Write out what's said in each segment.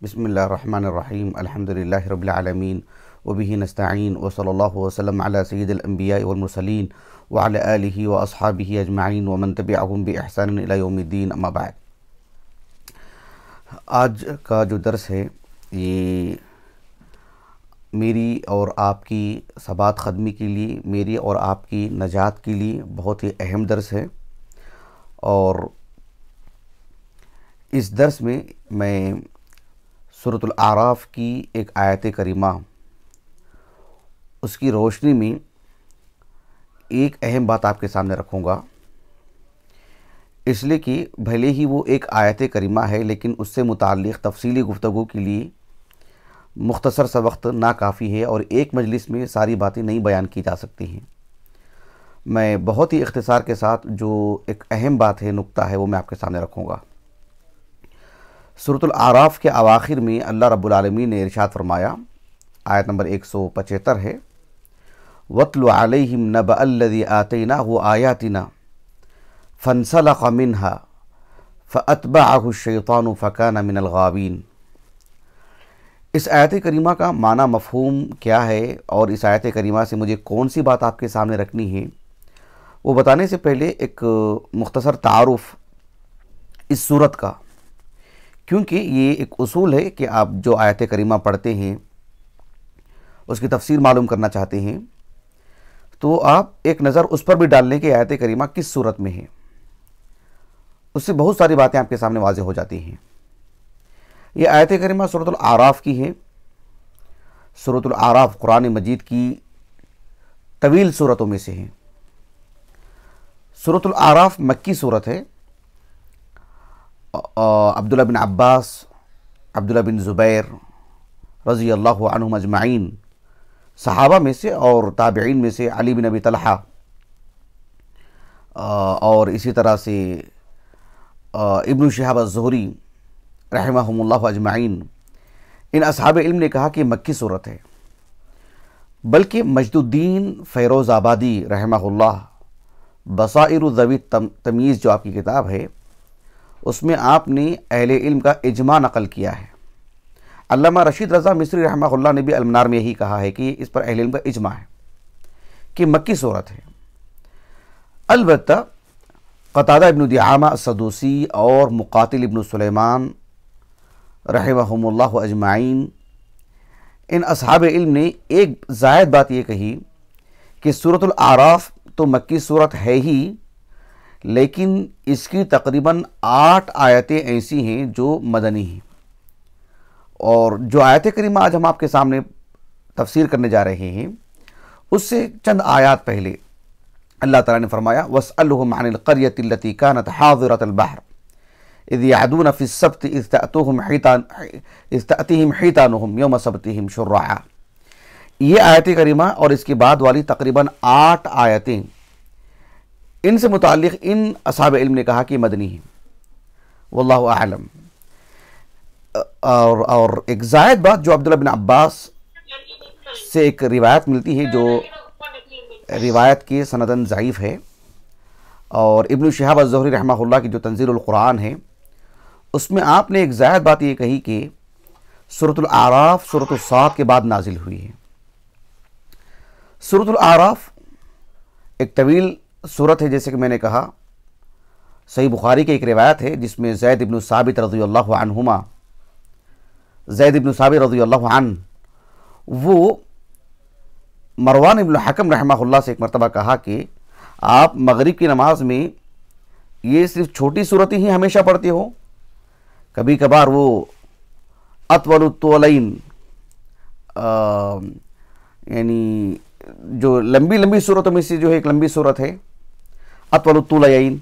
बिस्मिल्लाहिर्रहमानिर्रहीम अल्हम्दुलिल्लाहि रब्बिल आलमीन व बिही नस्तईन व सल्लल्लाहु वसल्लम अला सय्यिदिल अंबिया'i वल मुरसलीन व अला आलिहि व अस्हाबिहि अजमाइन व मन तबिअहुम बि ihसान इला यौमिद्दीन अम्मा बाद। आज का जो दर्स है ये मेरी और आपकी सबात ख़दमी के लिए, मेरी और आपकी नजात के लिए बहुत ही अहम दर्स है। और इस दर्स में मैं सूरतुल आराफ की एक आयत करीमा, उसकी रोशनी में एक अहम बात आपके सामने रखूँगा, इसलिए कि भले ही वो एक आयत करीमा है लेकिन उससे मुताल्लिक़ तफसीली गुफ्तगू के लिए मुख्तसर सा वक्त नाकाफ़ी है और एक मजलिस में सारी बातें नहीं बयान की जा सकती हैं। मैं बहुत ही इख्तिसार के साथ जो एक अहम बात है, नुक्ता है, वो मैं आपके सामने रखूँगा। सूरतुल आराफ के अवाखिर में अल्लाह रब्बुल आलमीन ने इरशाद फरमाया, आयत नंबर 175 है, वत्लु अलैहिम नबअल्लज़ी आतैनाहु आयातिना फंसलख़ मिन्हा फ़अत्बअहु शैतानु फ़कान मिनल गावीन। इस आयत करीमा का माना मफ़हूम क्या है और इस आयत करीमा से मुझे कौन सी बात आपके सामने रखनी है, वो बताने से पहले एक मुख्तसर तारुफ़ इस सूरत का, क्योंकि ये एक उसूल है कि आप जो आयत करीमा पढ़ते हैं उसकी तफसीर मालूम करना चाहते हैं तो आप एक नज़र उस पर भी डाल लें कि आयत करीमा किस सूरत में है। उससे बहुत सारी बातें आपके सामने वाज़ेह हो जाती हैं। ये आयत करीमा सूरतुल आराफ की है। सूरतुल आराफ कुरान मजीद की तवील सूरतों में से है। सूरतुल आराफ मक्की सूरत है। अब्दुल्ला बिन अब्बास, अब्दुल्ला बिन ज़ुबैर रज़ी अल्लाहु अन्हुम अजमाइन सहाबा में से और ताबिईन में से अली बिन अबी तलहा और इसी तरह से इब्न शिहाब अज़्ज़ुहरी रहमहुमुल्लाह अजमाइन, इन असहाब इल्म ने कहा कि मक्की सूरत है। बल्कि मजदुद्दीन फ़ैरोज़ आबादी रहमहुल्लाह बसाइर ज़वी तमीज़ जो आपकी किताब है उसमें आपने अहले इल्म का इजमा नकल किया है। अल्लामा रशीद रज़ा मिस्री रहमहुल्लाह ने भी अल-मनार में यही कहा है कि इस पर अहले इल्म का इजमा है कि मक्की सूरत है। अलबत्ता क़तादा इब्न दिआमा अस्सदूसी और मुक़ातिल इब्न सुलेमान रहमहुमुल्लाह अजमाइन, इन असहाब इल्म ने एक ज़ायद बात ये कही कि सूरतुल आराफ तो मक्की सूरत है ही, लेकिन इसकी तकरीबन 8 आयतें ऐसी हैं जो मदनी हैं। और जो आयत करीमा आज हम आपके सामने तफसीर करने जा रहे हैं उससे चंद आयात पहले अल्लाह ताला ने फरमाया, वस्अलहुम अनिल क़र्यति अल्लती कानत हाज़िरतल बहर इज़ यअदून फ़िस्सब्ति इज़ तअतीहिम हितानुहुम यौम सब्तिहिम शुर्रआ। ये आयत करीमा और इसके बाद वाली तकरीबन 8 आयतें, इनसे मुताल्लिक़ इन असहाब इल्म ने कहा कि मदनी है। वल्लाहु आलम। और एक ज़ायद बात जो अब्दुल्ला बिन अब्बास से एक रिवायत मिलती है, जो रिवायत की सनदन ज़ईफ़ है, और इब्न शिहाब अज़्ज़ुहरी रहमहुल्लाह की जो तंज़ीलुल कुरान है उसमें आपने एक ज़ायद बात ये कही कि सूरतुल आराफ सूरतुल साद के बाद नाजिल हुई है। सूरतुल आराफ एक तवील सूरत है, जैसे कि मैंने कहा। सही बुखारी की एक रिवायत है जिसमें ज़ैद इब्न साबित रज़ियल्लाहु अन्हुमा, ज़ैद इब्न साबित रज़ियल्लाहु अन्हु वो मरवान इब्न हकम रहमहुल्लाह से एक मरतबा कहा कि आप मगरिब की नमाज में ये सिर्फ छोटी सूरतें ही हमेशा पढ़ते हो, कभी कभार वो अतवलुत्तौलैन यानी जो लंबी लंबी सूरतों में से जो है एक लंबी सूरत है अतवलुत्तौलैन,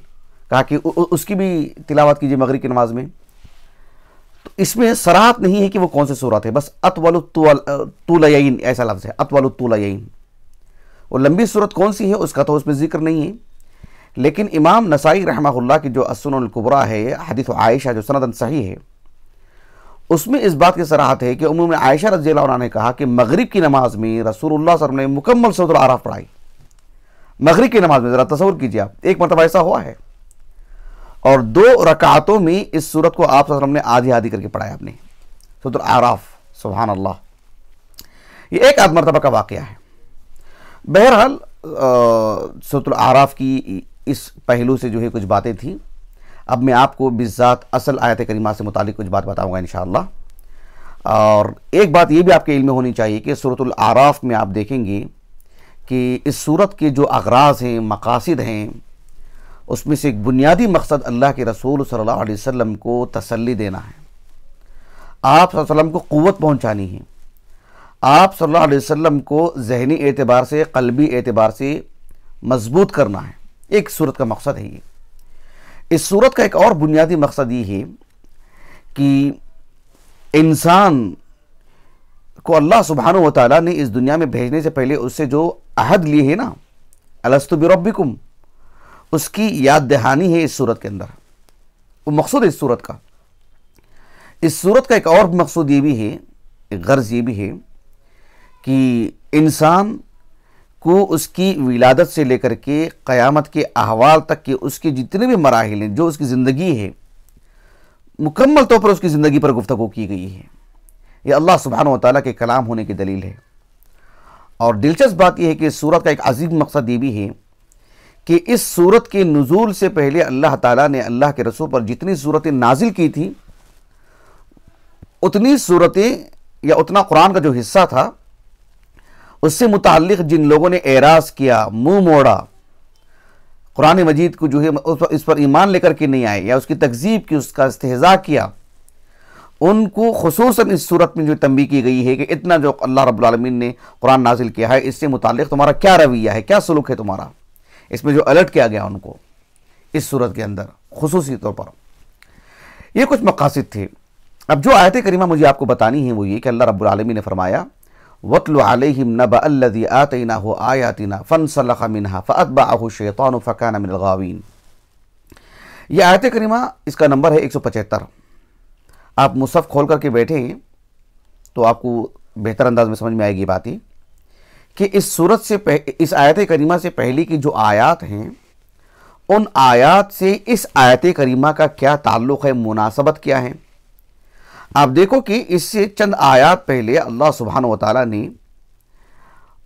कहा कि उसकी भी तिलावत कीजिए मगरिब की नमाज में। तो इसमें सराहत नहीं है कि वो कौन सी सूरत है, बस अतवलुत्तौलैन ऐसा लफ्ज़ है, अतवलुत्तौलैन। वो लंबी सूरत कौन सी है उसका तो उसमें जिक्र नहीं है। लेकिन इमाम नसाई रहमहुल्लाह की जो अस्सुननुल कुबरा है, हदीस आयशा जो सनदन सही है, उसमें इस बात की सराहत है कि उम्मुल आयशा रज़ियल्लाहु अन्हा ने कहा कि मगरिब की नमाज में रसूलुल्लाह सल्लल्लाहु अलैहि वसल्लम ने मुकम्मल सूरतुल आराफ पढ़ाई। मगरिब की नमाज में ज़रा तसव्वुर कीजिए आप, एक मरतबा ऐसा हुआ है। और 2 रकातों में इस सूरत को आप सल्लल्लाहु अलैहि वसल्लम ने आधी आधी करके पढ़ाया आपने। सूरह आराफ। सुभान अल्लाह, ये एक आध मरतबा का वाक़या है। बहरहाल सूरह आराफ की इस पहलू से जो है कुछ बातें थी। अब मैं आपको बिज़ात असल आयत करीमा से मुतालिक कुछ बात बताऊंगा इंशाअल्लाह। और एक बात ये भी आपके इल्म में होनी चाहिए कि सूरह आराफ में आप देखेंगे कि इस सूरत के जो अगराज़ हैं, मकासिद हैं, उसमें से एक बुनियादी मकसद अल्लाह के रसूल सल्लल्लाहु अलैहि वसल्लम को तसल्ली देना है, आप सल्लल्लाहु अलैहि वसल्लम को क़ुव्वत पहुँचानी है, आप सल्लल्लाहु अलैहि वसल्लम को ज़हनी एतबार से, क़ल्बी एतबार से मजबूत करना है। एक सूरत का मकसद है ये। इस सूरत का एक और बुनियादी मकसद ये है कि इंसान को अल्लाह सुब्हानहु व तआला ने इस दुनिया में भेजने से पहले उससे जो अहद लिए है ना, अलस्तु बिरब्बिकुम, उसकी याद दहानी है इस सूरत के अंदर। वो मकसूद है इस सूरत का। इस सूरत का एक और मकसूद ये भी है, एक गर्ज ये भी है कि इंसान को उसकी विलादत से लेकर के क़यामत के अहवाल तक के उसके जितने भी मराहिल हैं, जो उसकी ज़िंदगी है, मुकम्मल तौर पर उसकी ज़िंदगी पर गुफ्तगू की गई है। यह अल्लाह सुब्हानहु व तआला के कलाम होने की दलील है। और दिलचस्प बात यह है कि इस सूरत का एक अजीम मकसद ये भी है कि इस सूरत के नुज़ूल से पहले अल्लाह ताला ने अल्लाह के रसूल पर जितनी सूरतें नाजिल की थी, उतनी सूरतें या उतना कुरान का जो हिस्सा था, उससे मुताल्लिक़ जिन लोगों ने एराज़ किया, मुंह मोड़ा, कुरान मजीद को जो है इस पर ईमान लेकर के नहीं आए या उसकी तकज़ीब की, उसका इस्तेहज़ा किया, उनको खुसूसन इस सूरत में जो तंबीह की गई है कि इतना जो अल्लाह रब्बुल आलमीन ने कुरान नाजिल किया है, इससे मुताल्लिक़ तुम्हारा क्या रवैया है, क्या सलूक है तुम्हारा, इसमें जो अलर्ट किया गया उनको इस सूरत के अंदर खुसूसी तौर पर। ये कुछ मकासिद थे। अब जो आयत करीमा मुझे आपको बतानी है वो ये कि अल्लाह रब्बुल आलमीन ने फरमाया, वत्लु अलैहिम नबअ अल्लज़ी आतैनाहु आयातिना फंसलख़ मिन्हा फ़अतबअहु शैतानु फ़कान मिनल गावीन। ये आयत करीमा, इसका नंबर है 175। आप मुसहफ़ खोल करके बैठे हैं तो आपको बेहतर अंदाज में समझ में आएगी बात ही कि इस सूरत से इस आयत करीमा से पहले की जो आयात हैं, उन आयात से इस आयत करीमा का क्या ताल्लुक़ है, मुनासबत क्या है। आप देखो कि इससे चंद आयात पहले अल्लाह सुब्हानहु व तआला ने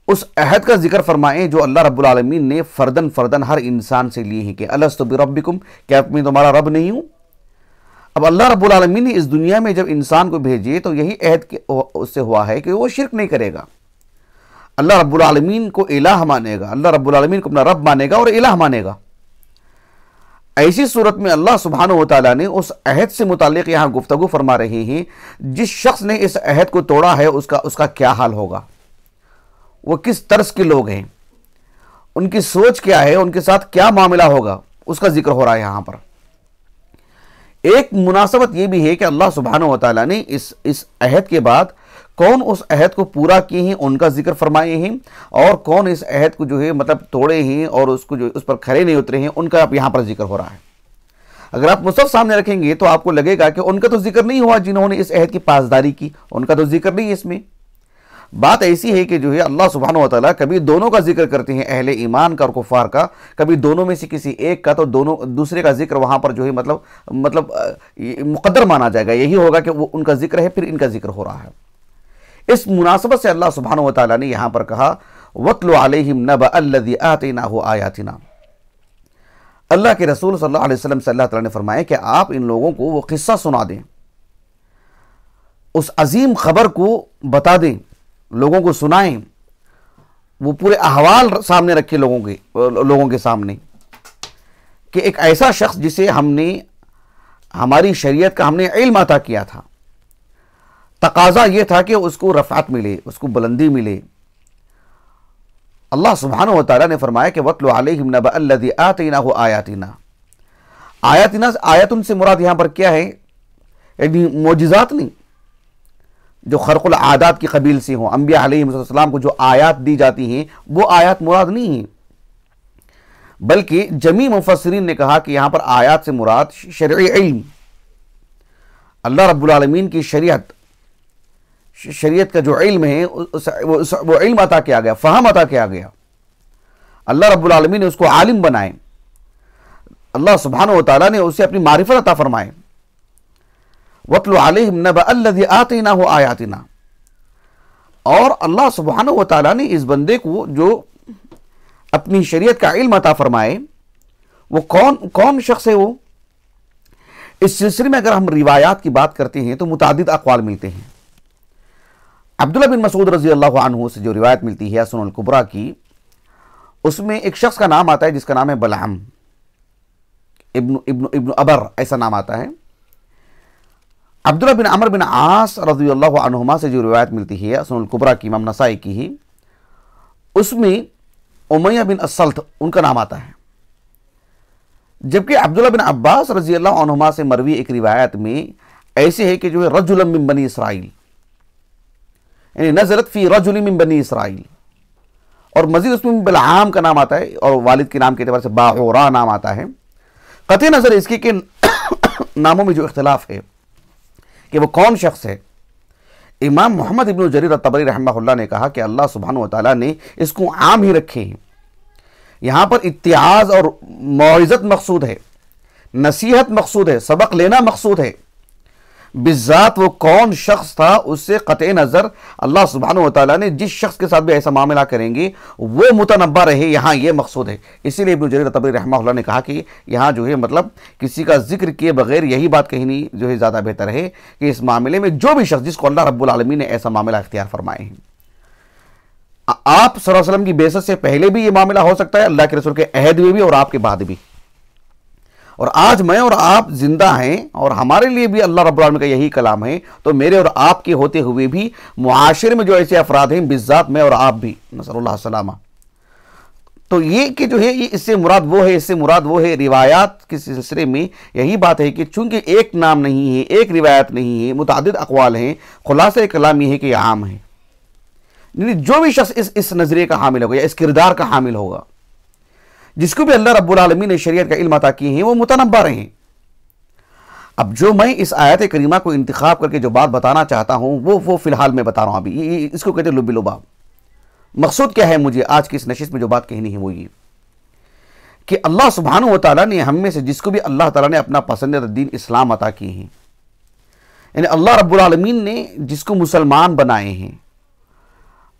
उस अहद का जिक्र फरमाए जो अल्लाह रब्बुल आलमीन ने फ़र्दन फ़र्दन हर इंसान से लिए हैं कि अलस्तु बिरब्बिकुम, क्या मैं तुम्हारा रब नहीं हूँ। अब अल्लाह रब्बुल आलमीन ने इस दुनिया में जब इंसान को भेजे तो यही अहद उससे हुआ है कि वो शिर्क नहीं करेगा, अल्लाह रब्बुल आलमीन को इलाह मानेगा, अल्लाह रब्बुल आलमीन को अपना रब मानेगा और इलाह मानेगा। ऐसी सूरत में अल्लाह सुब्हानहु व तआला ने उस अहद से मुताल्लिक़ यहाँ गुफ्तगू फरमा रहे हैं, जिस शख्स ने इस अहद को तोड़ा है उसका क्या हाल होगा, वो किस तर्ज के लोग हैं, उनकी सोच क्या है, उनके साथ क्या मामला होगा, उसका जिक्र हो रहा है यहाँ पर। एक मुनासबत ये भी है कि अल्लाह सुब्हानहु व तआला ने इस अहद के बाद कौन उस अहद को पूरा किए हैं उनका जिक्र फरमाए हैं, और कौन इस अहद को जो है मतलब तोड़े हैं और उसको जो उस पर खरे नहीं उतरे हैं, उनका यहाँ पर जिक्र हो रहा है। अगर आप मुसहफ़ सामने रखेंगे तो आपको लगेगा कि उनका तो जिक्र नहीं हुआ जिन्होंने इस अहद की पासदारी की, उनका तो जिक्र नहीं है इसमें। बात ऐसी है कि जो है अल्लाह सुब्हानहु व तआला कभी दोनों का जिक्र करते हैं, अहले ईमान का और कुफ़ार का, कभी दोनों में से किसी एक का, तो दोनों दूसरे का जिक्र वहाँ पर जो है मतलब मुक़द्दर माना जाएगा, यही होगा कि वो उनका जिक्र है, फिर इनका जिक्र हो रहा है। इस मुनासबत से अल्लाह सुब्हानहु व तआला ने यहाँ पर कहा, वत्लु अलैहिम नबअ अल्लज़ी आतैनाहु आयातिना। अल्लाह के रसूल सल्लल्लाहु अलैहि वसल्लम से अल्लाह ताला ने फरमाया कि आप इन लोगों को वो किस्सा सुना दें, उस अजीम खबर को बता दें, लोगों को सुनाएं, वो पूरे अहवाल सामने रखे लोगों के सामने कि एक ऐसा शख्स जिसे हमने हमारी शरीयत का हमने इल्म अता किया था, तकाजा ये था कि उसको रफ़ात मिले, उसको बुलंदी मिले। अल्लाह सुब्हानहु व तआला ने फरमाया कि वत्लु अलैहिम नबअ अल्लज़ी आतैनाहु आयातिना। आयातिना, आयतुन से मुराद यहाँ पर क्या है, यानी मोजिज़ात नहीं जो खर्कुल आदात की कबील से हों। अंबिया अलैहिस्सलाम को जो आयात दी जाती हैं वो आयात मुराद नहीं है, बल्कि जमी मुफस्सिरीन ने कहा कि यहाँ पर आयात से मुराद शरई इल्म, अल्लाह रब्बुल आलमीन की शरीयत का जो इल्म है वो इल्म अता किया गया, फ़हम अता किया गया। अल्लाह रब्बुल आलमीन ने उसको आलिम बनाए, अल्लाह सुब्हानहु व तआला ने उसे अपनी मारिफत अता फरमाए। वत्लु अलैहिम नबअ अल्लज़ी आतैनाहु आयातिना। और अल्लाह सुब्हानहु व तआला ने इस बंदे को जो अपनी शरीयत का इल्म अता फरमाए, वो कौन शख्स है वो? इस सिलसिले में अगर हम रिवायात की बात करते हैं तो मुतादिद अक़वाल मिलते हैं। अब्दुल्लाह बिन मसूद रज़ी अल्लाहु अन्हु से जो रिवायत मिलती है सुनन कुबरा की, उसमें एक शख्स का नाम आता है जिसका नाम है बलअम इब्न अबर, ऐसा नाम आता है। अब्दुल्लाह बिन अमर बिन आस रज़ी अल्लाहु अन्हुमा से जो रिवायत मिलती है सुनन कुबरा की, इमाम नसाई की ही, उसमें उमैया बिन असल्त उनका नाम आता है। जबकि अब्दुल्लाह बिन अब्बास रज़ी अल्लाहु अन्हुमा से मरवी एक रिवायत में ऐसे है कि जो है रजुलन मिन बनी इसराइल, यानी नज़रत फी रजुलिन मिन बनी इसराइल। और मजीद उसमें बलआम का नाम आता है और वालिद के नाम के एतबार से बाहुरा नाम आता है। कतई नज़र इसके के नामों में जो इख्तिलाफ है कि वो कौन शख्स है, इमाम मोहम्मद इब्न जरीर तबरी रहमहुल्लाह ने कहा कि अल्लाह सुब्हानहु व तआला ने इसको आम ही रखे हैं। यहाँ पर इत्तिआज़ और मौइज़त मकसूद है, नसीहत मकसूद है, सबक लेना मकसूद है। बिज़ात वो कौन शख्स था उससे क़तई नज़र अल्लाह सुब्हानहु व तआला ने जिस शख्स के साथ भी ऐसा मामला करेंगे वो मुतनब्बा रहे, यहाँ ये मकसूद है। इसीलिए इब्न जरीर तबरी रहमहुल्लाह ने कहा कि यहाँ जो है मतलब किसी का जिक्र किए बगैर यही बात कहनी जो है ज़्यादा बेहतर है कि इस मामले में जो भी शख्स जिसको अल्लाह रब्बुल आलमीन ने ऐसा मामला इख्तियार फरमाए हैं, आप सल्लल्लाहु अलैहि वसल्लम की बेइज्जत से पहले भी ये मामला हो सकता है, अल्लाह के रसूल के अहद में भी और आपके बाद भी। और आज मैं और आप जिंदा हैं और हमारे लिए भी अल्लाह रब्बुल आलमीन का यही कलाम है, तो मेरे और आपके होते हुए भी मुआशरे में जो ऐसे अफराद हैं, बिज़्ज़ात मैं और आप भी, नसअल्लाह सलामा, तो ये कि जो है ये इससे मुराद वो है, इससे मुराद वो है। रिवायात के सिलसिले में यही बात है कि चूंकि एक नाम नहीं है, एक रिवायत नहीं है, मुतादिद अक़वाल हैं, खुलासा कलाम ये है कि यह आम है। जो भी शख्स इस नजरिए का हामिल होगा या इस किरदार का हामिल होगा, जिसको भी अल्लाह रब्बुल आलमीन ने शरीयत का इल्म अता किए हैं, वो मुतनब्बा रहे। अब जो मैं इस आयत करीमा को इंतखाब करके जो बात बताना चाहता हूं वो फिलहाल मैं बता रहा हूं अभी। इसको कहते हैं लुब्बी लुबाब। मकसूद क्या है मुझे आज की इस नशिस्त में जो बात कहनी है वो ये कि अल्लाह सुब्हानहु व तआला ने हम में से जिसको भी अल्लाह ताला ने अपना पसंदीदा दीन इस्लाम अता किए हैं, यानी अल्लाह रब्बुल आलमीन ने जिसको मुसलमान बनाए हैं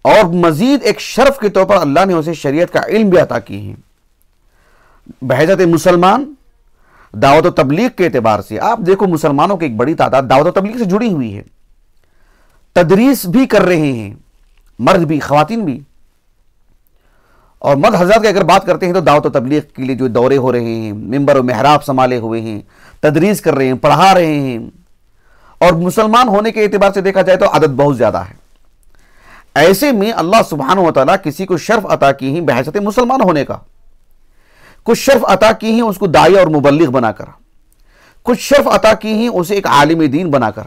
और मजीद एक शर्फ के तौर पर अल्लाह ने उसे शरीयत का इल्म भी अता किए हैं, बहजत मुसलमान दावत व तबलीग के एतबार से आप देखो मुसलमानों की एक बड़ी तादाद दावत व तबलीग से जुड़ी हुई है, तदरीस भी कर रहे हैं, मर्द भी ख़वातीन भी। और मर्द हज़रात की अगर बात करते हैं तो दावत व तबलीग के लिए जो दौरे हो रहे हैं, मिंबर और मेहराब संभाले हुए हैं, तदरीस कर रहे हैं, पढ़ा रहे हैं। और मुसलमान होने के एतबार से देखा जाए तो आदत बहुत ज़्यादा है। ऐसे में अल्लाह सुब्हानहु व तआला किसी को शर्फ अता की ही बहैसियत मुसलमान होने का, कुछ शर्फ अता की ही उसको दाई और मुबल्लिग बनाकर, कुछ शर्फ अता की ही उसे एक आलिम दीन बनाकर।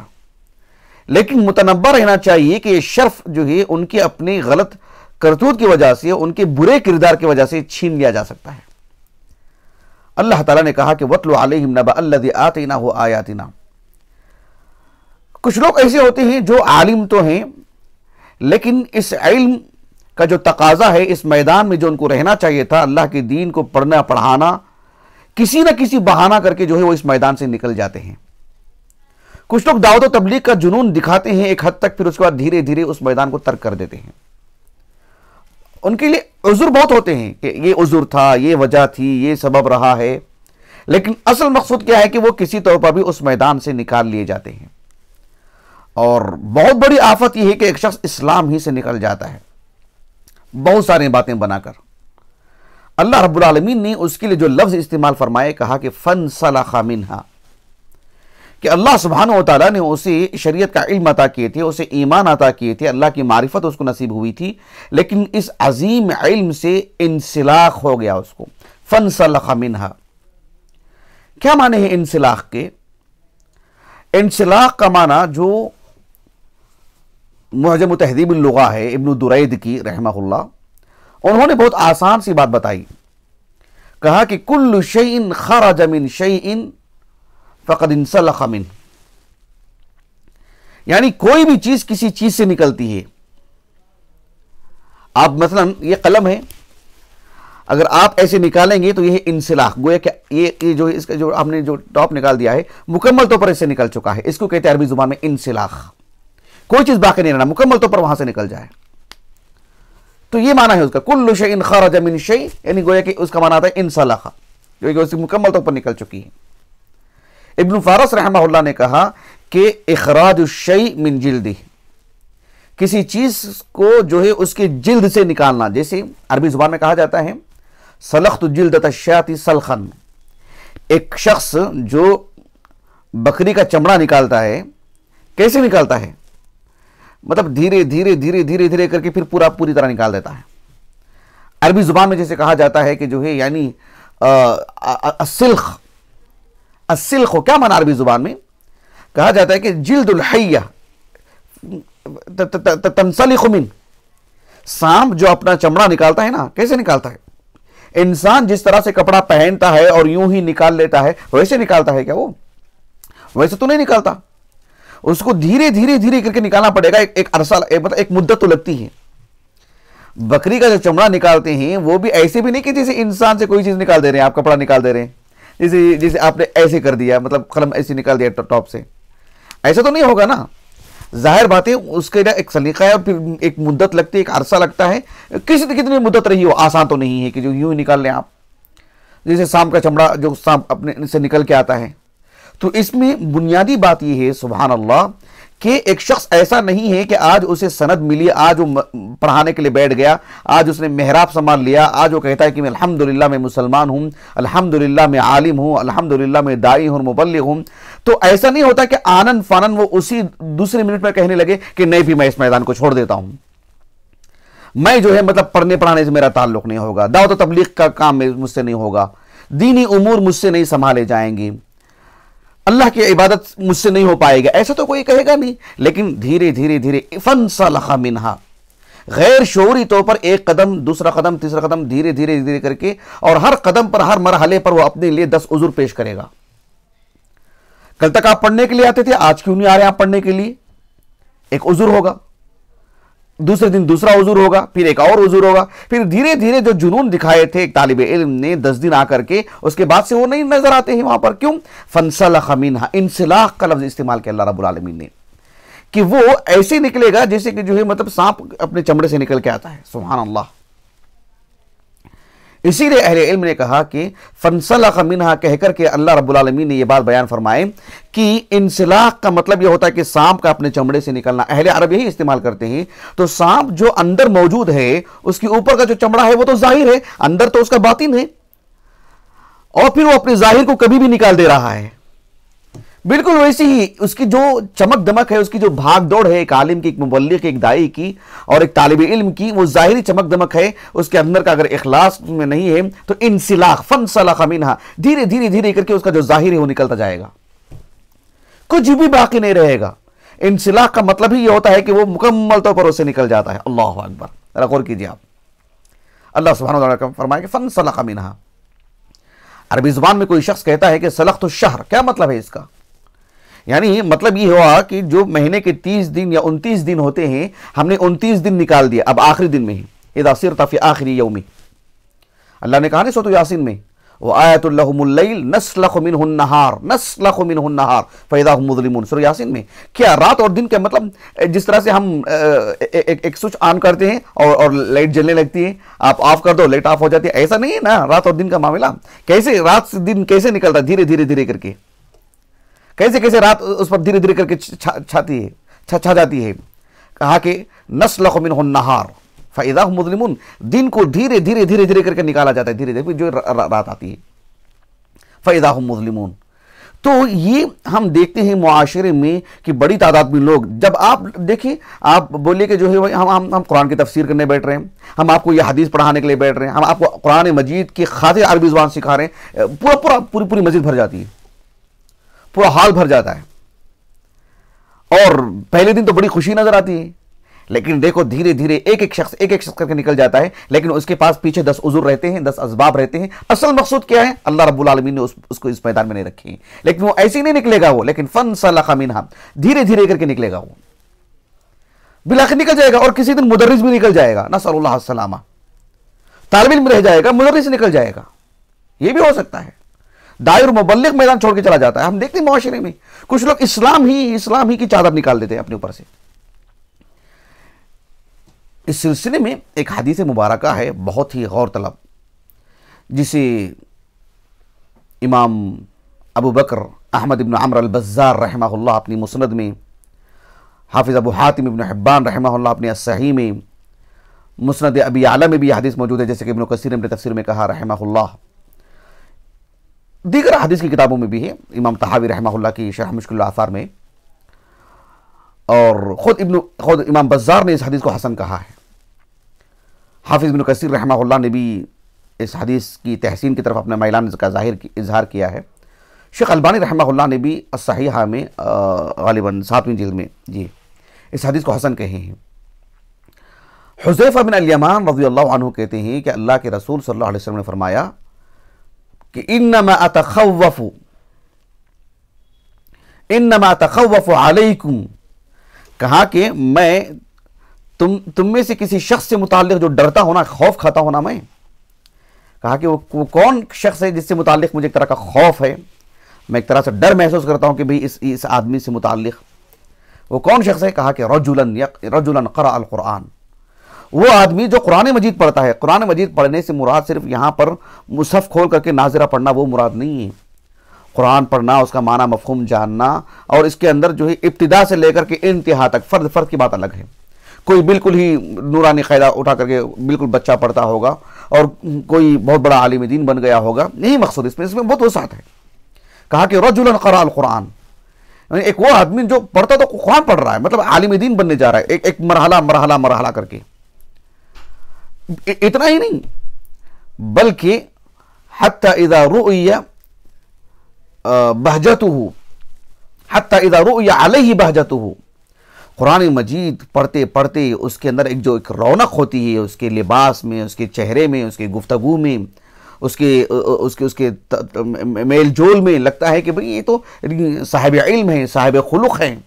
लेकिन मुतनब्बा रहना चाहिए कि ये शर्फ जो है उनके अपने गलत करतूत की वजह से, उनके बुरे किरदार की वजह से छीन लिया जा सकता है। अल्लाह ताला ने कहा कि वत्लु अलैहिम नबअ अल्लज़ी आतैनाहु आयातिना। कुछ लोग ऐसे होते हैं जो आलिम तो हैं लेकिन इस इल्म का जो तकाजा है, इस मैदान में जो उनको रहना चाहिए था, अल्लाह के दीन को पढ़ना पढ़ाना, किसी न किसी बहाना करके जो है वो इस मैदान से निकल जाते हैं। कुछ लोग दावत व तबलीग का जुनून दिखाते हैं एक हद तक, फिर उसके बाद धीरे धीरे उस मैदान को तर्क कर देते हैं। उनके लिए उज़ुर बहुत होते हैं कि ये उज़ुर था, ये वजह थी, ये सबब रहा है, लेकिन असल मकसूद क्या है कि वो किसी तौर पर भी उस मैदान से निकाल लिए जाते हैं। और बहुत बड़ी आफत यह है कि एक शख्स इस्लाम ही से निकल जाता है बहुत सारी बातें बनाकर। अल्लाह रब्बुल आलमीन ने उसके लिए जो लफ्ज़ इस्तेमाल फरमाए, कहा कि फनसलखा मिन्हा, कि अल्लाह सुब्हानहु व तआला ने उसे शरीयत का इल्म अता किए थे, उसे ईमान अता किए थे, अल्लाह की मारिफत उसको नसीब हुई थी, लेकिन इस अजीम इल्म से इंसिलाख हो गया उसको। फनसलखा मिन्हा क्या माने हैं इंसिलाख के? इंसिलाख का माना जो मुअजम तहज़ीबुल लुग़ा है इब्न दुरैद की रहमहुल्लाह, उन्होंने बहुत आसान सी बात बताई। कहा कि कुल्लु शैइन खरज मिन शैइन फ़क़द इंसलख़ मिन, यानी कोई भी चीज किसी चीज से निकलती है। आप मसलन ये कलम है, अगर आप ऐसे निकालेंगे तो यह इंसिलाख, गोया कि ये जो इसका जो आपने जो टॉप निकाल दिया है मुकम्मल तौर पर इससे निकल चुका है। इसको कहते हैं अरबी जुबान में इंसिलाख। कोई चीज बाकी नहीं रहना, मुकम्मल तौर पर वहां से निकल जाए। तो ये माना है उसका, कुल्लु शैइन खरज मिन शै, यानी गोया कि उसका माना आता है इंसलाखा, जो कि उसकी मुकम्मल तौर पर निकल चुकी है। इब्न फारस रहमहुल्लाह ने कहा कि इखराज शै मिन जिल्दी, किसी चीज को जो है उसके जिल्द से निकालना। जैसे अरबी जुबान में कहा जाता है सलख्तु जिल्दत अश्शाति सलखन, एक शख्स जो बकरी का चमड़ा निकालता है, कैसे निकालता है, मतलब धीरे धीरे धीरे धीरे धीरे करके फिर पूरी तरह निकाल देता है। अरबी जुबान में जैसे कहा जाता है कि जो है यानी असिल्ख, असिल्ख क्या माना अरबी जुबान में कहा जाता है कि जिल्दुल हय्या तंसलिखु मिन, सांप जो अपना चमड़ा निकालता है ना, कैसे निकालता है, इंसान जिस तरह से कपड़ा पहनता है और यूं ही निकाल लेता है वैसे निकालता है क्या? वो वैसे तो नहीं निकालता, उसको धीरे धीरे धीरे करके निकालना पड़ेगा। एक अरसा मतलब एक मुद्दत तो लगती है। बकरी का जो चमड़ा निकालते हैं वो भी ऐसे भी नहीं कि जैसे इंसान से कोई चीज निकाल दे रहे हैं, आप कपड़ा निकाल दे रहे हैं, जैसे आपने ऐसे कर दिया, मतलब कलम ऐसे निकाल दिया टॉप से, ऐसा तो नहीं होगा ना। जाहिर बात है उसके लिए एक सलीका है और फिर एक मुद्दत लगती है, एक अरसा लगता है। कितनी मुद्दत रही हो, आसान तो नहीं है कि जो यूं ही निकाल लें आप। जैसे सांप का चमड़ा जो सांप अपने से निकल के आता है, तो इसमें बुनियादी बात यह है सुभान अल्लाह कि एक शख्स ऐसा नहीं है कि आज उसे सनद मिली, आज वो पढ़ाने के लिए बैठ गया, आज उसने मेहराब संभाल लिया, आज वो कहता है कि मैं अल्हम्दुलिल्लाह मैं मुसलमान हूं, अल्हम्दुलिल्लाह मैं आलिम हूं, अल्हम्दुलिल्लाह मैं दाई हूं, मुबल्लिग हूं। तो ऐसा नहीं होता कि आनन फानन वो उसी दूसरे मिनट में कहने लगे कि नहीं भी मैं इस मैदान को छोड़ देता हूं, मैं जो है मतलब पढ़ने पढ़ाने से मेरा ताल्लुक नहीं होगा, दावत तबलीग का काम मुझसे नहीं होगा, दीनी उमूर मुझसे नहीं संभाले जाएंगे, अल्लाह की इबादत मुझसे नहीं हो पाएगा, ऐसा तो कोई कहेगा नहीं। लेकिन धीरे धीरे धीरे फनसलखा मिनहा, गैर शऊरी तौर पर एक कदम, दूसरा कदम, तीसरा कदम, धीरे धीरे धीरे करके, और हर कदम पर, हर मरहले पर वो अपने लिए 10 उज़ुर पेश करेगा। कल तक आप पढ़ने के लिए आते थे, आज क्यों नहीं आ रहे आप पढ़ने के लिए, एक उज़ुर होगा। दूसरे दिन दूसरा उज़ुर होगा, फिर एक और उज़ुर होगा, फिर धीरे धीरे जो जुनून दिखाए थे एक तालिबे इल्म ने 10 दिन आकर के, उसके बाद से वो नहीं नजर आते हैं वहां पर। क्यों? फनसलख मिनहा, इंसिलाख का लफ्ज इस्तेमाल किया अल्लाह रब्बुल आलमीन ने, कि वो ऐसे निकलेगा जैसे कि जो है मतलब सांप अपने चमड़े से निकल के आता है। सुभान अल्लाह। इसीलिए अहले इल्म ने कहा कि फनसलख मिनहा कहकर के अल्लाह रब्बुल आलमीन ने यह बात बयान फरमाए कि इंसिलाख का मतलब यह होता है कि सांप का अपने चमड़े से निकलना। अहले अरब यही इस्तेमाल करते हैं। तो सांप जो अंदर मौजूद है, उसके ऊपर का जो चमड़ा है वो तो जाहिर है, अंदर तो उसका बातिन है, और फिर वो अपने जाहिर को कभी भी निकाल दे रहा है। बिल्कुल वैसी ही उसकी जो चमक दमक है, उसकी जो भाग दौड़ है, एक आलिम की, एक मुबल्लिग की, एक दाई की और एक तालिबे इल्म की, वो जाहिरी चमक दमक है, उसके अंदर का अगर इखलास में नहीं है तो इंसिलाख, फनसलख मिनहा, धीरे धीरे धीरे करके उसका जो जाहिर है वो निकलता जाएगा, कुछ भी बाकी नहीं रहेगा। इंसिलाख का मतलब ही ये होता है कि वो मुकम्मल तौर पर उससे निकल जाता है। अल्लाहु अकबर। जरा गौर कीजिए आप, अल्लाह सुब्हानहू व तआला फरमाया कि फनसलख मिनहा। अरबी जुबान में कोई शख्स कहता है कि सलख्तु शहर, क्या मतलब है इसका? यानी मतलब ये हुआ कि जो महीने के 30 दिन या 29 दिन होते हैं, हमने 29 दिन निकाल दिया, अब आखिरी दिन में ही, इज़ा सिरता फी आखिरी यौमी, अल्लाह ने कहा ना सूरह यासीन में, व आयतुल लहुमुल लैल नस्लखु मिनहुन नहार, नस्लखु मिनहुन नहार फइज़ा हुम मुज़लिमून। सूरह यासीन में क्या रात और दिन का मतलब, जिस तरह से हम एक स्विच ऑन करते हैं और लाइट जलने लगती है, आप ऑफ कर दो लाइट ऑफ हो जाती है, ऐसा नहीं है ना रात और दिन का मामला। कैसे रात से दिन कैसे निकलता है, धीरे धीरे धीरे करके, कैसे कैसे रात उस पर धीरे धीरे करके छा जाती है। कहा कि नस्लखु मिनहुन नहार फइज़ा हुम मुज़लिमून, दिन को धीरे धीरे धीरे धीरे करके निकाला जाता है, धीरे धीरे जो रात आती है, फइज़ा हुम मुज़लिमून। तो ये हम देखते हैं मुआशरे में कि बड़ी तादाद में लोग, जब आप देखिए, आप बोलिए कि जो है हम कुरान की तफसीर करने बैठ रहे हैं, हम आपको ये हदीस पढ़ाने के लिए बैठ रहे हैं, हम आपको कुरान मजीद की खातिर अरबी ज़ुबान सिखा रहे हैं, पूरी मस्जिद भर जाती है, पूरा हाल भर जाता है, और पहले दिन तो बड़ी खुशी नजर आती है। लेकिन देखो धीरे धीरे एक एक शख्स करके निकल जाता है, लेकिन उसके पास पीछे 10 उज़ुर रहते हैं, 10 असबाब रहते हैं। असल मकसूद क्या है? अल्लाह रब्बुल आलमीन ने उसको इस मैदान में नहीं रखे हैं, लेकिन वो ऐसे ही नहीं निकलेगा वो, लेकिन फनसलख मिनहा, धीरे धीरे करके निकलेगा वो, बिलाखिर निकल जाएगा। और किसी दिन मुदर्रिस भी निकल जाएगा, नसअलुल्लाह अस्सलामा, तालिब इल्म रह जाएगा, मुदर्रिस निकल जाएगा, ये भी हो सकता है। दायर मुबल्लिग मैदान छोड़ के चला जाता है। हम देखते हैं मुआशरे में कुछ लोग इस्लाम ही की चादर निकाल देते हैं अपने ऊपर से। इस सिलसिले में एक हदीस मुबारका है बहुत ही गौर तलब, जिसे इमाम अबू बकर अहमद इब्न अम्र अल-बज़्ज़ार रहमहुल्लाह अपनी मुस्नद में, हाफिज़ अबू हातिम इब्न हिब्बान रहमहुल्लाह अपने सही में, मुस्नद अबी आला में भी यह हदीस मौजूद है, जैसे कि इब्न कसीर ने तफसीर में कहा रहमहुल्लाह। दीगर हदीस की किताबों में भी है, इमाम तहावी रहमहुल्लाह की शरह मुश्किल आसार में, और खुद इमाम बज़्ज़ार ने इस हदीस को हसन कहा है। हाफिज़ इब्न कसीर रहमहुल्लाह ने भी इस हदीस की तहसीन की तरफ अपने मैलान का इजहार किया है। शेख अलबानी रहमहुल्लाह ने भी अस्सहीहा में गालिबन 7वीं जिल्द में जी इस हदीस को हसन कहे हैं। हुज़ैफा बिन अल-यमान रज़ियल्लाहु अन्हु कहते हैं कि अल्लाह के रसूल सल्लल्लाहु अलैहि वसल्लम ने फरमाया कि इन्नमा अतखव्वफु अलैकुम, कहा कि मैं तुम में से किसी शख्स से मुताल्लिक जो डरता होना, खौफ खाता होना, मैं कहा कि वो कौन शख्स है जिससे मुताल्लिक मुझे एक तरह का खौफ है, मैं एक तरह से डर महसूस करता हूं कि भाई इस आदमी से मुताल्लिक वो कौन शख्स है। कहा कि रजुलन क़रा अल कुरान, वो आदमी जो कुरान मजीद पढ़ता है। कुरान मजीद पढ़ने से मुराद सिर्फ यहाँ पर मुसहफ खोल करके नाज़िरा पढ़ना वो मुराद नहीं है। कुरान पढ़ना, उसका माना मफ़हूम जानना, और इसके अंदर जो है इब्तिदा से लेकर के इंतहा तक फ़र्द की बात अलग है। कोई बिल्कुल ही नूरानी क़ायदा उठा करके बिल्कुल बच्चा पढ़ता होगा और कोई बहुत बड़ा आलिम दीन बन गया होगा, यही मकसद इसमें बहुत वसात है। कहा कि रजुलन क़रा अल कुरान, एक वो आदमी जो पढ़ता तो कुरान पढ़ रहा है, मतलब आलिम दीन बनने जा रहा है, एक मरहला करके। इतना ही नहीं बल्कि हत्ता इज़ा रुइया बहजतुहु, हत्ता इज़ा रुइया अलैहि बहजतुहु, कुरान मजीद पढ़ते पढ़ते उसके अंदर एक रौनक होती है, उसके लिबास में, उसके चेहरे में, उसकी गुफ्तगू में, उसके मेल जोल में, लगता है कि भाई ये तो साहिब इल्म है, साहिब खुलुक है।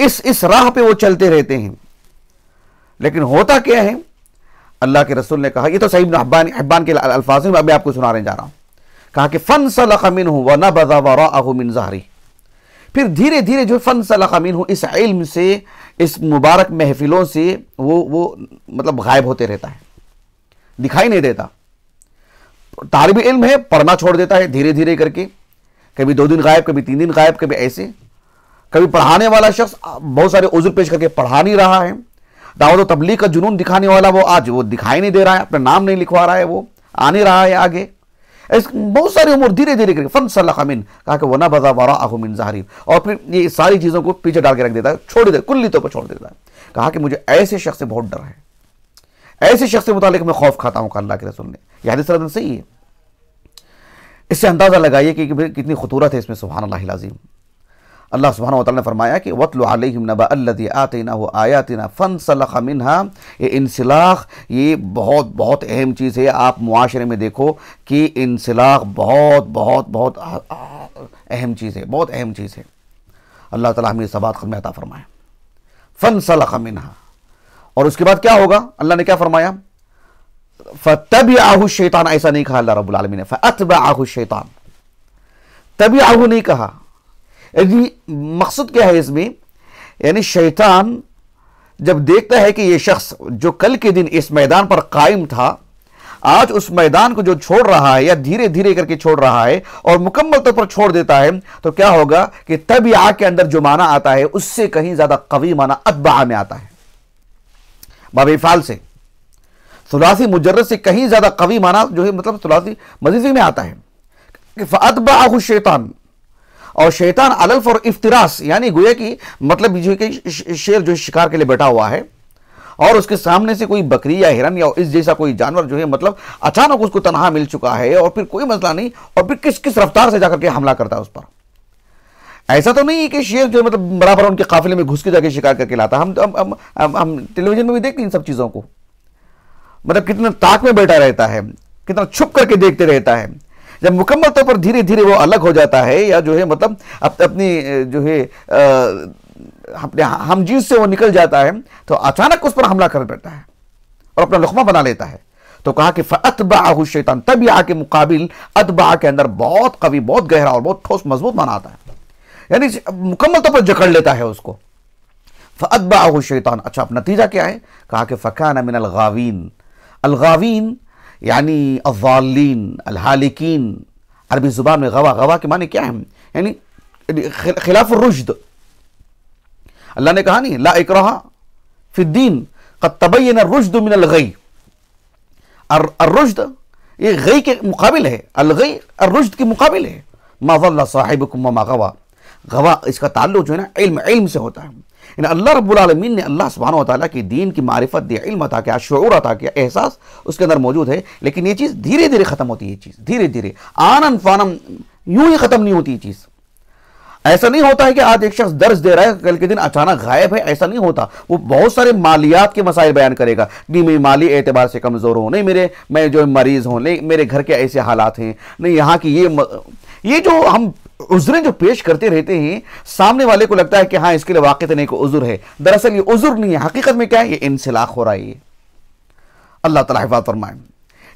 इस राह पे वो चलते रहते हैं। लेकिन होता क्या है, अल्लाह के रसूल ने कहा, ये तो सही हिब्बान के अल्फाज में अभी आपको सुनाने जा रहा हूं। कहा कि फनसलख मिनहु व नबज़ वराअहु मिन ज़हरी, फिर धीरे धीरे जो फनसलख मिनहु, इस इल्म से, इस मुबारक महफिलों से वो मतलब गायब होते रहता है, दिखाई नहीं देता। तालिब इल्म है, पढ़ना छोड़ देता है धीरे धीरे करके, कभी 2 दिन गायब, कभी 3 दिन गायब, कभी ऐसे। कभी पढ़ाने वाला शख्स बहुत सारे उज़्र पेश करके पढ़ा नहीं रहा है, दावत तबलीग का जुनून दिखाने वाला वो आज वो दिखाई नहीं दे रहा है, अपना नाम नहीं लिखवा रहा है, वो आ नहीं रहा है आगे। बहुत सारी उम्र धीरे धीरे करके फनसलख मिन, कहा कि वना बज़ा वराअहु मिन ज़हरी, और फिर ये सारी चीज़ों को पीछे डाल के रख देता है, छोड़ देता है, कुल्ली तौर पर छोड़ देता है। कहा कि मुझे ऐसे शख्स से बहुत डर है, ऐसे शख्स से मुतालिक मैं खौफ खाता हूं। अल्लाह के रसूल ने, यह हदीस सनद सही है। इससे अंदाज़ा लगाइए कि कितनी खुतूरत है इसमें, सुभान अल्लाहिल अज़ीम। अल्लाह सुब्हानहु व तआला ने फरमाया कि वत्लु अलैहिम नबअ अल्लज़ी आतैनाहु आयातिना फनसलख मिनहा, ये इंसिलाख ये बहुत बहुत अहम चीज़ है। आप मुआशरे में देखो कि इंसिलाख बहुत बहुत बहुत अहम चीज़ है, बहुत अहम चीज़ है। अल्लाह ताला हमें सबात ख़ुद में अता फरमाए। फनसलख मिनहा, और उसके बाद क्या होगा, अल्लाह ने क्या फरमाया, फतबिअहु शैतान, ऐसा नहीं कहा अल्लाह रब्बुल आलमीन ने, फअतबअहु शैतान, तबिअहु नहीं कहा। यानी मकसद क्या है इसमें, यानी शैतान जब देखता है कि ये शख्स जो कल के दिन इस मैदान पर कायम था, आज उस मैदान को जो छोड़ रहा है या धीरे धीरे करके छोड़ रहा है और मुकम्मल तौर पर छोड़ देता है, तो क्या होगा कि तबिआ के अंदर जो माना आता है उससे कहीं ज्यादा कवी माना अतबा में आता है। बाब इफ़ाल से सुलासी मुजर्रद से कहीं ज्यादा कवी माना जो है मतलब सुलासी मजीदी में आता है कि फअतबअहु शैतान, और शैतान अलफ और इफ्तिरास, यानी गोया कि मतलब जो कि शेर जो शिकार के लिए बैठा हुआ है और उसके सामने से कोई बकरी या हिरन या इस जैसा कोई जानवर जो है मतलब अचानक उसको तनहा मिल चुका है और फिर कोई मसला नहीं, और फिर किस किस रफ्तार से जाकर के हमला करता है उस पर। ऐसा तो नहीं है कि शेर जो मतलब बराबर उनके काफिले में घुस के जाके शिकार करके लाता। हम टेलीविजन में भी देखते हैं इन सब चीजों को, मतलब कितना ताक में बैठा रहता है, कितना छुप करके देखते रहता है। जब मुकम्मल तौर पर धीरे धीरे वो अलग हो जाता है या जो है मतलब अपनी जो है अपने हमजीज से वो निकल जाता है, तो अचानक उस पर हमला कर बैठता है और अपना लुक़मा बना लेता है। तो कहा कि फ़अतबअहु शैतान, तबिया के मुकाबिल अतबा के अंदर बहुत कवि, बहुत गहरा और बहुत ठोस मजबूत माना आता है, यानी मुकम्मल तौर पर जकड़ लेता है उसको। फ़अतबअहु शैतान, अच्छा अब नतीजा क्या है? कहा कि फ़कान मिनल गावीन। अलगावीन यानी अज़्ज़ालीन, अलहालिकीन। अरबी ज़ुबान में गवा, गवा के माने क्या है? यानी खिलाफ रुश्द। अल्लाह ने कहा नहीं ला इकराहा फिद्दीन क़द तबय्यन रुश्द मिनल गई। अर्रुश्द ये गई के मुकाबिल है, अलगई अर्रुश्द के मुकाबिल है। मा ज़ल्ला साहिबुकुम वमा गवा। गवा इसका ताल्लुक जो है ना इल्म से होता है। अल्लाह रब्बुल आलमीन ने अल्लाह सुब्हानहू व तआला की दीन की मारिफत दी, इल्म अता किया, शऊर अता किया, एहसास उसके अंदर मौजूद है। लेकिन ये चीज़ धीरे धीरे ख़त्म होती है, ये चीज़ धीरे धीरे आनन फानम यूं ही ख़त्म नहीं होती ये चीज़। ऐसा नहीं होता है कि आज एक शख्स दर्ज दे रहा है, कल के दिन अचानक गायब है, ऐसा नहीं होता। वो बहुत सारे मालियात के मसाइल बयान करेगा, नहीं मैं माली एतबार से कमज़ोर हूँ, नहीं मैं जो मरीज़ हूँ, नहीं मेरे घर के ऐसे हालात हैं, नहीं यहाँ की ये जो हम उज़्रें जो पेश करते रहते हैं, सामने वाले को लगता है कि हाँ इसके लिए वाक़ई नहीं को उज़्र है। दरअसल ये उज़्र नहीं है, हकीकत में क्या है? ये इंसिलाख हो रहा है। ये अल्लाह ताला हिफ़ाज़त फरमाए।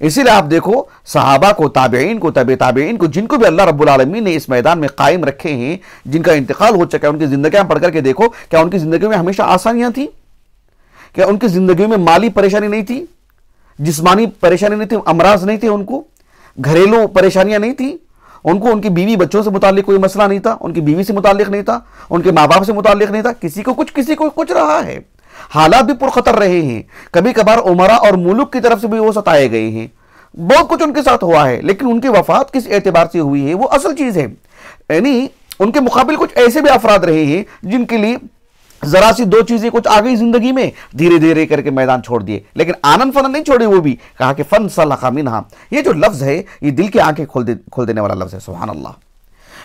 इसीलिए आप देखो सहाबा को, ताबईन को, तबे ताबईन को, जिनको भी अल्लाह रब्बुल आलमीन ने इस मैदान में कायम रखे हैं, जिनका इंतकाल हो चुका है, उनकी ज़िंदगियाँ पढ़ करके देखो, क्या उनकी ज़िंदगी में हमेशा आसानियाँ थी? क्या उनकी ज़िंदगी में माली परेशानी नहीं थी, जिस्मानी परेशानी नहीं थी, अमराज नहीं थे, उनको घरेलू परेशानियाँ नहीं थी, उनको उनकी बीवी बच्चों से मुतालिक कोई मसला नहीं था, उनकी बीवी से मुतालिक नहीं था, उनके माँ बाप से मुतालिक नहीं था, किसी को कुछ रहा है। हालात भी पुरखतर रहे हैं, कभी कभार उमरा और मुल्क की तरफ से भी वो सताए गए हैं, बहुत कुछ उनके साथ हुआ है। लेकिन उनकी वफात किस एतबार से हुई है वो असल चीज़ है। यानी उनके मुकाबिल कुछ ऐसे भी अफराद रहे हैं जिनके लिए जरा सी दो चीजें कुछ आ गई जिंदगी में, धीरे धीरे करके मैदान छोड़ दिए, लेकिन आनंद फन नहीं छोड़े। वो भी कहा कि फन सलखा मिनहा, ये जो लफ्ज है ये दिल की आंखें खोल देने वाला लफ्ज है। सुभान अल्लाह।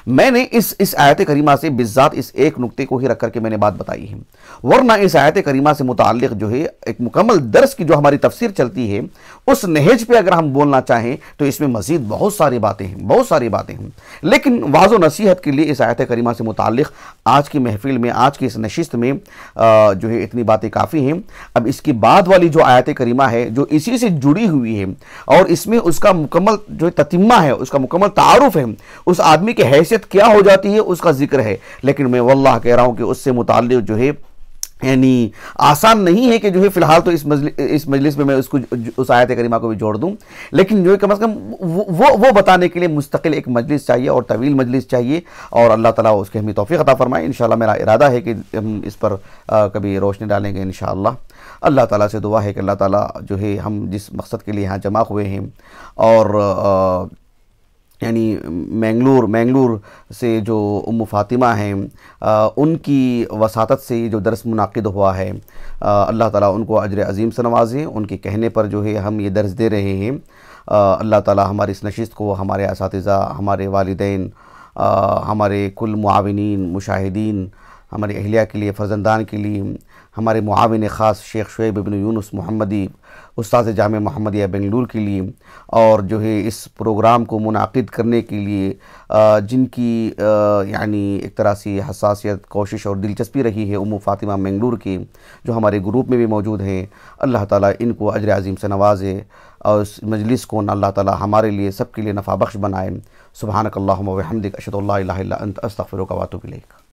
मैंने इस आयत करीमा से बिज़ात इस एक नुक्ते को ही रख करके मैंने बात बताई है, वरना इस आयत करीमा से मुताल्लिक़ जो है एक मुकम्मल दर्स की जो हमारी तफसीर चलती है उस नहेज पे अगर हम बोलना चाहें तो इसमें मज़ीद बहुत सारी बातें हैं। लेकिन वाज़ो नसीहत के लिए इस आयत करीमा से मुताल्लिक़ आज की महफिल में, आज की इस नशिस्त में जो है इतनी बातें काफ़ी हैं। अब इसकी बाद वाली जो आयत करीमा है जो इसी से जुड़ी हुई है और इसमें उसका मुकम्मल जो है ततिम्मा है, उसका मुकम्मल तारुफ है, उस आदमी की हैसियत क्या हो जाती है उसका जिक्र है। लेकिन मैं वल्लाह कह रहा हूं कि उससे मुताल्लिक़ जो है यानी आसान नहीं है कि जो है फिलहाल तो इस मजलिस में मैं उसको उस आयत करीमा को भी जोड़ दूं, लेकिन जो है कम से कम वो बताने के लिए मुस्तकिल एक मजलिस चाहिए और तवील मजलिस चाहिए, और अल्लाह ताला उसके हमें तौफीक अता फरमाए। इंशाअल्लाह मेरा इरादा है कि हम इस पर कभी रोशनी डालेंगे इंशाअल्लाह। अल्लाह ताला से दुआ है कि अल्लाह ताला जो है हम जिस मकसद के लिए यहाँ जमा हुए हैं और यानी मैंगलोर से जो उम्मु फ़ातिमा हैं उनकी वसातत से जो दर्स मुनाकिद हुआ है, अल्लाह ताला उनको अजर अज़ीम से नवाजें। उनके कहने पर जो है हम ये दर्स दे रहे हैं। अल्लाह ताला हमारी इस नशिस्त को हमारे असातिज़ा, हमारे वालिदैन, हमारे कुल मुआविनीन, मुशाहिदीन, हमारे अहलिया के लिए, फ़र्जंदान के लिए, हमारे मुआविन ख़ास शेख शुएब इब्न यूनुस मोहम्मदी उस्ताद जामे मोहम्मदिया बेंगलुरु के लिए, और जो है इस प्रोग्राम को मुनाकिद करने के लिए जिनकी यानी एक तरह से हसासियत, कोशिश और दिलचस्पी रही है, उम्मु फ़ातिमा बेंगलुरु की जो हमारे ग्रुप में भी मौजूद हैं, अल्लाह ताला इनको अजर अज़ीम से नवाजे और इस मजलिस को अल्लाह ताला हमारे लिए सबके लिए नफ़ा बख्श बनाए। सुब्हानक अल्लाहुम्मा व बिहम्दिक अशहदु अल्ला इलाहा इल्ला अंत अस्तगफिरुका व अतूबु इलैक।